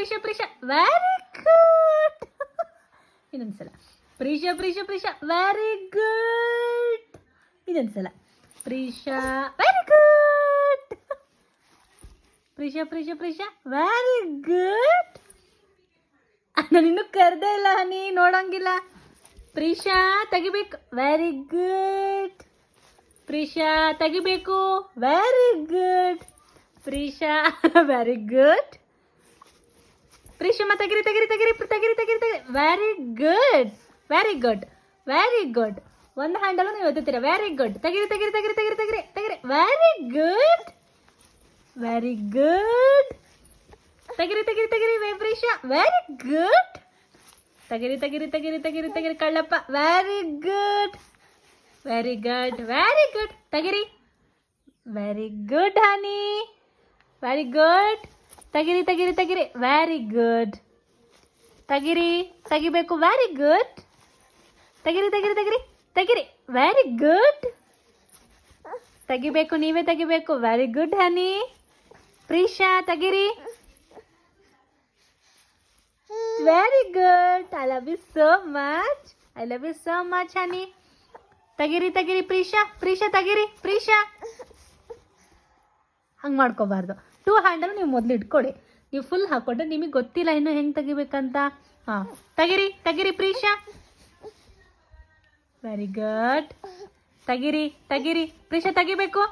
ಪ್ರೀಶಾ Preesha very good. ಇನ್ನೊಂದ್ಸಲ ಪ್ರೀಶಾ Preesha Preesha very good. ಇನ್ನೊಂದ್ಸಲ Preesha very good. Preesha Preesha Preesha very good. ನಾನು ಇನ್ನೂ ಕರೆದೇ ಇಲ್ಲ ಹನಿ, ನೋಡಂಗಿಲ್ಲ. ಪ್ರೀಶಾ ತೆಗಿಬೇಕು ವೆರಿ ಗುಡ್. ಪ್ರೀಶಾ ತೆಗಿಬೇಕು very good. Preesha very good. ಪ್ರೀಶಮ್ಮ ತೆಗಿರಿ ತೆಗಿರಿ ತೆಗಿರಿ ತೆಗಿರಿ ತೆಗಿರಿ ತೆಗಿರಿ very good very good very good. ಒಂದು ಹ್ಯಾಂಡಲ್ಲೂ ನೀವು ಎತ್ತುತ್ತೀರಾ. Very good. ತೆಗಿರಿ ತೆಗಿರಿ ತೆಗಿರಿ ತೆಗಿರಿ ತೆಗಿರಿ ತೆಗಿರಿ ವೆರಿ ಗುಡ್ ವೆರಿ ಗುಡ್. ತೆಗಿರಿ ತೆಗಿರಿ ತೆಗಿರಿ ಪ್ರೀಶಾ ವೆರಿ ಗುಡ್. ತೆಗಿರಿ ತೆಗಿರಿ ತೆಗಿರಿ ತೆಗಿರಿ ತೆಗಿರಿ ಕಳ್ಳಪ್ಪ very good very good very good. ತೆಗಿರಿ very good honey very good. ತೆಗಿರಿ ತೆಗಿರಿ ತೆಗಿರಿ ವೆರಿ ಗುಡ್. ತೆಗಿರಿ ತೆಗಿಬೇಕು ವೆರಿ ಗುಡ್. ತೆಗಿರಿ ತೆಗಿರಿ ತೆಗಿರಿ ತೆಗಿರಿ ವೆರಿ ಗುಡ್. ತೆಗಿಬೇಕು, ನೀವೇ ತೆಗಿಬೇಕು. Very good honey. ಪ್ರೀಶಾ ತೆಗಿರಿ very good. I love you so much. I love you so much honey. ತೆಗಿರಿ ತೆಗಿರಿ ಪ್ರೀಶಾ ಪ್ರೀಶಾ ತೆಗಿರಿ ಪ್ರೀಶಾ. ಹಂಗೆ ಮಾಡ್ಕೋಬಾರ್ದು. 2 ಹ್ಯಾಂಡಲ್ ನೀವು ಮೊದಲು ಇಟ್ಕೊಳ್ಳಿ. ನೀವು ಫುಲ್ ಹಾಕೊಂಡ್ರೆ ನಿಮಗೆ ಗೊತ್ತಿಲ್ಲ ಇನ್ನು ಹೆಂಗೆ ತೆಗಿಬೇಕಂತ. ಹಾಂ ತೆಗಿರಿ ತೆಗಿರಿ ಪ್ರೀಶಾ ವೆರಿ ಗುಡ್. ತೆಗಿರಿ ತೆಗಿರಿ ಪ್ರೀಶಾ ತೆಗಿಬೇಕು.